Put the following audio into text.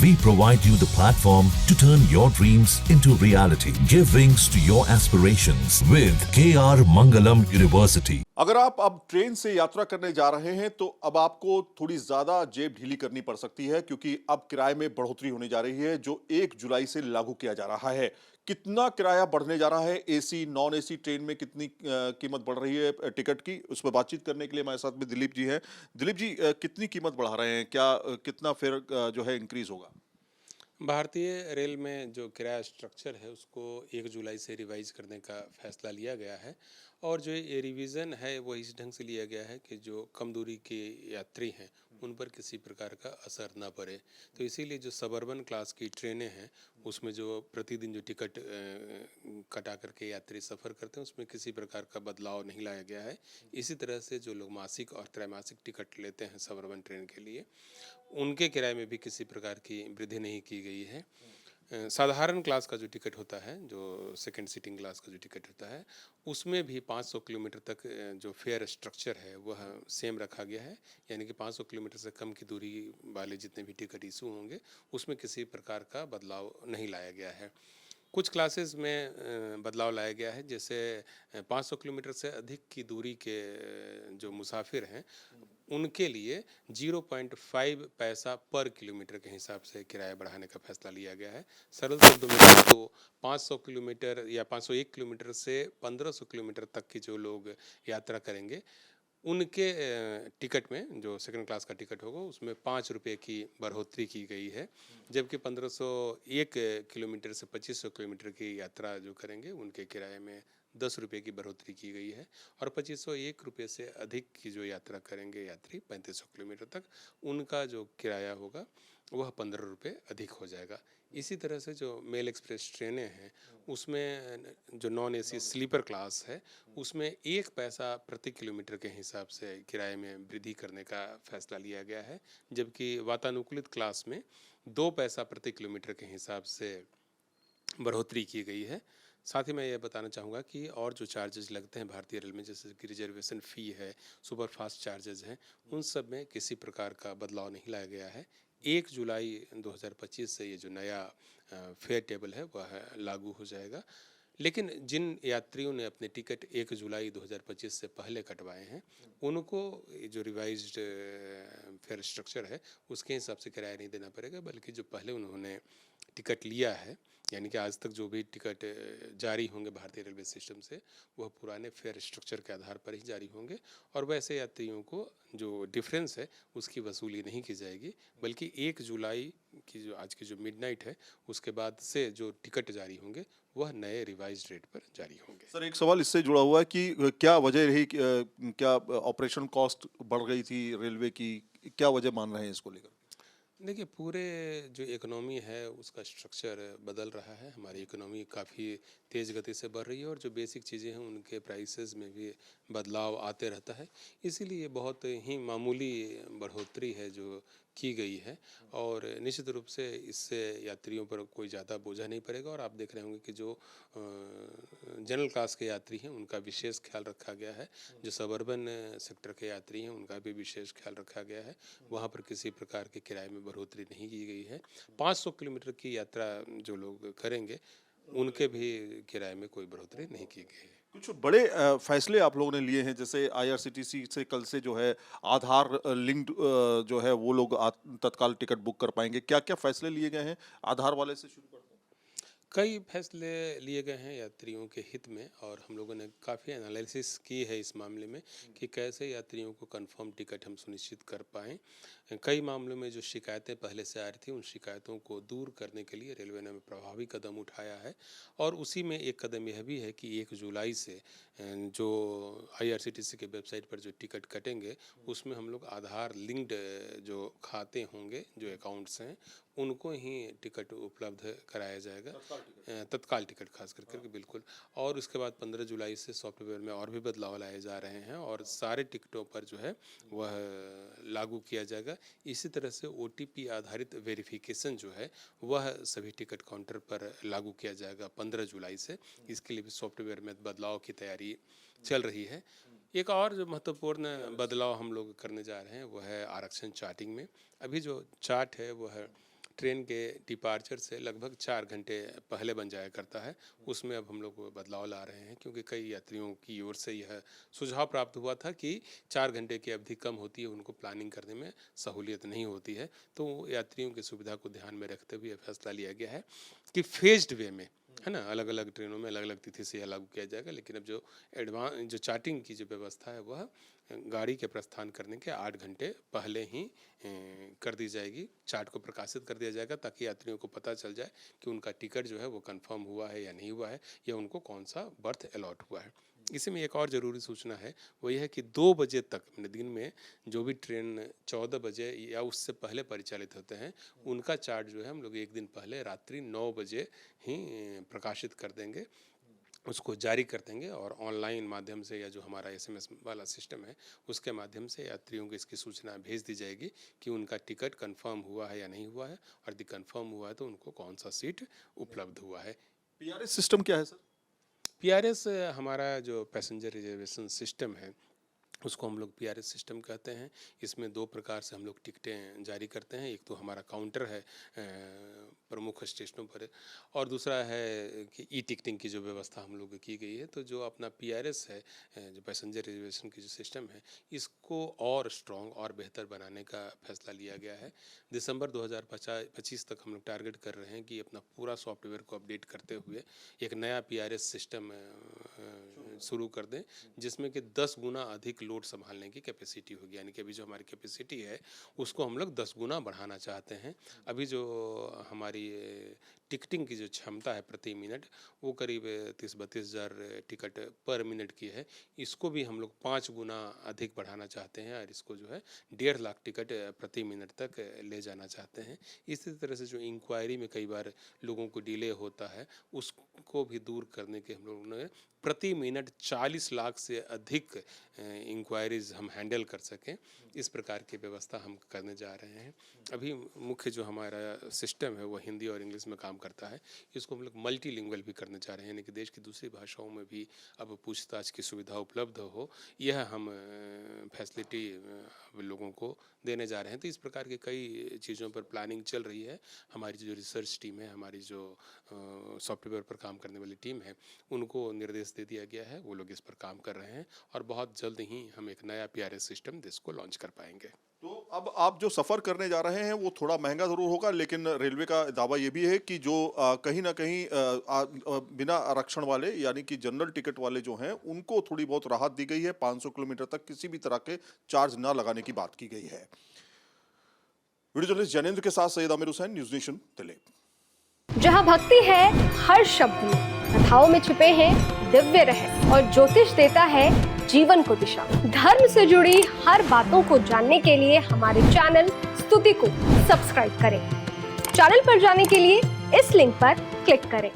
We provide you the platform to turn your dreams into reality. Give wings to your aspirations with KR Mangalam University. अगर आप अब train से यात्रा करने जा रहे हैं तो अब आपको थोड़ी ज्यादा जेब ढीली करनी पड़ सकती है, क्योंकि अब किराए में बढ़ोतरी होने जा रही है जो 1 जुलाई से लागू किया जा रहा है। कितना किराया बढ़ने जा रहा है, एसी नॉन एसी ट्रेन में कितनी कीमत बढ़ रही है टिकट की, उस पर बातचीत करने के लिए हमारे साथ में दिलीप जी हैं। दिलीप जी, कितनी कीमत बढ़ा रहे हैं, क्या कितना फिर जो है इंक्रीज होगा? भारतीय रेल में जो किराया स्ट्रक्चर है उसको 1 जुलाई से रिवाइज करने का फैसला लिया गया है। और जो ये रिवीजन है वो इस ढंग से लिया गया है कि जो कम दूरी के यात्री हैं उन पर किसी प्रकार का असर ना पड़े। तो इसीलिए जो सबअर्बन क्लास की ट्रेनें हैं उसमें जो प्रतिदिन जो टिकट कटा करके यात्री सफ़र करते हैं उसमें किसी प्रकार का बदलाव नहीं लाया गया है। इसी तरह से जो लोग मासिक और त्रैमासिक टिकट लेते हैं सबअर्बन ट्रेन के लिए, उनके किराए में भी किसी प्रकार की वृद्धि नहीं की गई है। साधारण क्लास का जो टिकट होता है, जो सेकंड सीटिंग क्लास का जो टिकट होता है, उसमें भी 500 किलोमीटर तक जो फेयर स्ट्रक्चर है वह सेम रखा गया है। यानी कि 500 किलोमीटर से कम की दूरी वाले जितने भी टिकट इशू होंगे उसमें किसी प्रकार का बदलाव नहीं लाया गया है। कुछ क्लासेस में बदलाव लाया गया है, जैसे 500 किलोमीटर से अधिक की दूरी के जो मुसाफिर हैं उनके लिए 0.5 पैसा पर किलोमीटर के हिसाब से किराया बढ़ाने का फैसला लिया गया है। सरल शब्दों में कहें तो 500 किलोमीटर या 501 किलोमीटर से 1500 किलोमीटर तक की जो लोग यात्रा करेंगे उनके टिकट में जो सेकंड क्लास का टिकट होगा उसमें 5 रुपये की बढ़ोतरी की गई है। जबकि 1501 किलोमीटर से 2500 किलोमीटर की यात्रा जो करेंगे उनके किराए में 10 रुपये की बढ़ोतरी की गई है। और 2501 रुपये से अधिक की जो यात्रा करेंगे यात्री 3500 किलोमीटर तक, उनका जो किराया होगा वह 15 रुपये अधिक हो जाएगा। इसी तरह से जो मेल एक्सप्रेस ट्रेनें हैं उसमें जो नॉन एसी स्लीपर क्लास है उसमें 1 पैसा प्रति किलोमीटर के हिसाब से किराए में वृद्धि करने का फैसला लिया गया है। जबकि वातानुकूलित क्लास में 2 पैसा प्रति किलोमीटर के हिसाब से बढ़ोतरी की गई है। साथ ही मैं ये बताना चाहूँगा कि और जो चार्जेस लगते हैं भारतीय रेल में, जैसे कि रिजर्वेशन फ़ी है, सुपर फास्ट चार्जेस हैं, उन सब में किसी प्रकार का बदलाव नहीं लाया गया है। 1 जुलाई 2025 से ये जो नया फेयर टेबल है वह लागू हो जाएगा। लेकिन जिन यात्रियों ने अपने टिकट 1 जुलाई 2025 से पहले कटवाए हैं उनको जो रिवाइज्ड फेयर स्ट्रक्चर है उसके हिसाब से किराया नहीं देना पड़ेगा, बल्कि जो पहले उन्होंने टिकट लिया है, यानी कि आज तक जो भी टिकट जारी होंगे भारतीय रेलवे सिस्टम से वह पुराने फेयर स्ट्रक्चर के आधार पर ही जारी होंगे। और वैसे यात्रियों को जो डिफरेंस है उसकी वसूली नहीं की जाएगी, बल्कि 1 जुलाई की जो आज की जो मिडनाइट है उसके बाद से जो टिकट जारी होंगे वह नए रिवाइज्ड रेट पर जारी होंगे। सर, एक सवाल इससे जुड़ा हुआ है कि क्या वजह रही क्या ऑपरेशन कॉस्ट बढ़ गई थी रेलवे की, क्या वजह मान रहे हैं इसको लेकर? देखिए, पूरे जो इकोनॉमी है उसका स्ट्रक्चर बदल रहा है। हमारी इकोनॉमी काफ़ी तेज़ गति से बढ़ रही है और जो बेसिक चीज़ें हैं उनके प्राइसेस में भी बदलाव आते रहता है। इसीलिए बहुत ही मामूली बढ़ोतरी है जो की गई है और निश्चित रूप से इससे यात्रियों पर कोई ज़्यादा बोझा नहीं पड़ेगा। और आप देख रहे होंगे कि जो जनरल क्लास के यात्री हैं उनका विशेष ख्याल रखा गया है। जो सबअर्बन सेक्टर के यात्री हैं उनका भी विशेष ख्याल रखा गया है। वहाँ पर किसी प्रकार के किराए में बढ़ोतरी नहीं की गई है। 500 किलोमीटर की यात्रा जो लोग करेंगे उनके भी किराए में कोई बढ़ोतरी नहीं की गई है। कुछ बड़े फैसले आप लोगों ने लिए हैं, जैसे आईआरसीटीसी से कल से जो है आधार लिंक्ड जो है वो लोग तत्काल टिकट बुक कर पाएंगे। क्या क्या फैसले लिए गए हैं? आधार वाले से शुरू करते हैं। कई फैसले लिए गए हैं यात्रियों के हित में और हम लोगों ने काफ़ी एनालिसिस की है इस मामले में कि कैसे यात्रियों को कंफर्म टिकट हम सुनिश्चित कर पाएँ। कई मामलों में जो शिकायतें पहले से आ रही थी उन शिकायतों को दूर करने के लिए रेलवे ने प्रभावी कदम उठाया है। और उसी में एक कदम यह भी है कि 1 जुलाई से जो आईआरसीटीसी के वेबसाइट पर जो टिकट कटेंगे उसमें हम लोग आधार लिंक्ड जो खाते होंगे, जो अकाउंट्स हैं, उनको ही टिकट उपलब्ध कराया जाएगा, तत्काल टिकट खास करके बिल्कुल। और उसके बाद 15 जुलाई से सॉफ्टवेयर में और भी बदलाव लाए जा रहे हैं और सारे टिकटों पर जो है वह लागू किया जाएगा। इसी तरह से ओटीपी आधारित वेरिफिकेशन जो है वह सभी टिकट काउंटर पर लागू किया जाएगा 15 जुलाई से। इसके लिए भी सॉफ्टवेयर में बदलाव की तैयारी चल रही है। एक और जो महत्वपूर्ण बदलाव हम लोग करने जा रहे हैं वह है आरक्षण चार्टिंग में। अभी जो चार्ट है वह ट्रेन के डिपार्चर से लगभग 4 घंटे पहले बन जाया करता है। उसमें अब हम लोग बदलाव ला रहे हैं, क्योंकि कई यात्रियों की ओर से यह सुझाव प्राप्त हुआ था कि 4 घंटे की अवधि कम होती है, उनको प्लानिंग करने में सहूलियत नहीं होती है। तो यात्रियों की सुविधा को ध्यान में रखते हुए फैसला लिया गया है कि फेज्ड वे में, है ना, अलग अलग ट्रेनों में अलग अलग तिथि से लागू किया जाएगा। लेकिन अब जो चार्टिंग की जो व्यवस्था है वह गाड़ी के प्रस्थान करने के 8 घंटे पहले ही कर दी जाएगी। चार्ट को प्रकाशित कर दिया जाएगा ताकि यात्रियों को पता चल जाए कि उनका टिकट जो है वो कंफर्म हुआ है या नहीं हुआ है, या उनको कौन सा बर्थ अलॉट हुआ है। इसी में एक और ज़रूरी सूचना है, वो यह है कि 2 बजे तक दिन में जो भी ट्रेन 14 बजे या उससे पहले परिचालित होते हैं, उनका चार्ट जो है हम लोग एक दिन पहले रात्रि 9 बजे ही प्रकाशित कर देंगे, उसको जारी कर देंगे। और ऑनलाइन माध्यम से या जो हमारा SMS वाला सिस्टम है उसके माध्यम से यात्रियों को इसकी सूचना भेज दी जाएगी कि उनका टिकट कंफर्म हुआ है या नहीं हुआ है, और यदि कंफर्म हुआ है तो उनको कौन सा सीट उपलब्ध हुआ है। PRS सिस्टम क्या है सर? PRS हमारा जो पैसेंजर रिजर्वेशन सिस्टम है उसको हम लोग PRS सिस्टम कहते हैं। इसमें 2 प्रकार से हम लोग टिकटें जारी करते हैं। एक तो हमारा काउंटर है प्रमुख स्टेशनों पर, और दूसरा है कि टिकटिंग की जो व्यवस्था हम लोग की गई है। तो जो अपना PRS है, जो पैसेंजर रिजर्वेशन की जो सिस्टम है, इसको और स्ट्रॉन्ग और बेहतर बनाने का फैसला लिया गया है। दिसंबर 2025 तक हम लोग टारगेट कर रहे हैं कि अपना पूरा सॉफ्टवेयर को अपडेट करते हुए एक नया PRS सिस्टम शुरू कर दें, जिसमें कि 10 गुना अधिक लोड संभालने की कैपेसिटी होगी। यानी कि अभी जो हमारी कैपेसिटी है उसको हम लोग 10 गुना बढ़ाना चाहते हैं। अभी जो हमारी टिकटिंग की जो क्षमता है प्रति मिनट, वो करीब 30-32 हज़ार टिकट पर मिनट की है। इसको भी हम लोग 5 गुना अधिक बढ़ाना चाहते हैं, और इसको जो है 1.5 लाख टिकट प्रति मिनट तक ले जाना चाहते हैं। इसी तरह से जो इंक्वायरी में कई बार लोगों को डिले होता है, उसको भी दूर करने के हम लोगों ने प्रति मिनट 40 लाख से अधिक इंक्वायरीज हम हैंडल कर सकें, इस प्रकार की व्यवस्था हम करने जा रहे हैं। अभी मुख्य जो हमारा सिस्टम है वो हिंदी और इंग्लिश में काम करता है। इसको हम लोग मल्टीलिंगुअल भी करने जा रहे हैं, यानी कि देश की दूसरी भाषाओं में भी अब पूछताछ की सुविधा उपलब्ध हो, यह हम फैसिलिटी लोगों को देने जा रहे हैं। तो इस प्रकार की कई चीज़ों पर प्लानिंग चल रही है। हमारी जो रिसर्च टीम है, हमारी जो सॉफ्टवेयर पर काम करने वाली टीम है, उनको निर्देश दे दिया गया है, वो लोग इस पर काम कर रहे हैं, और बहुत जल्द ही हम एक नया PRS सिस्टम देश को लॉन्च कर पाएंगे। तो अब आप जो सफ़र करने जा रहे हैं वो थोड़ा महंगा ज़रूर होगा, लेकिन रेलवे का दावा ये भी है कि जो कहीं ना कहीं बिना आरक्षण वाले यानी कि जनरल टिकट वाले जो हैं उनको थोड़ी बहुत राहत दी गई है। 500 किलोमीटर तक किसी भी तरह के चार्ज ना लगाने की बात की गई है। वीडियो जर्नलिस्ट जैनेंद्र के साथ सैयद आमिर हुसैन, न्यूज़ नेशन, दिल्ली। जहाँ भक्ति है हर शब्द में, कथाओं में छिपे हैं दिव्य रहस्य, और ज्योतिष देता है जीवन को दिशा। धर्म से जुड़ी हर बातों को जानने के लिए हमारे चैनल स्तुति को सब्सक्राइब करें। चैनल पर जाने के लिए इस लिंक पर क्लिक करें।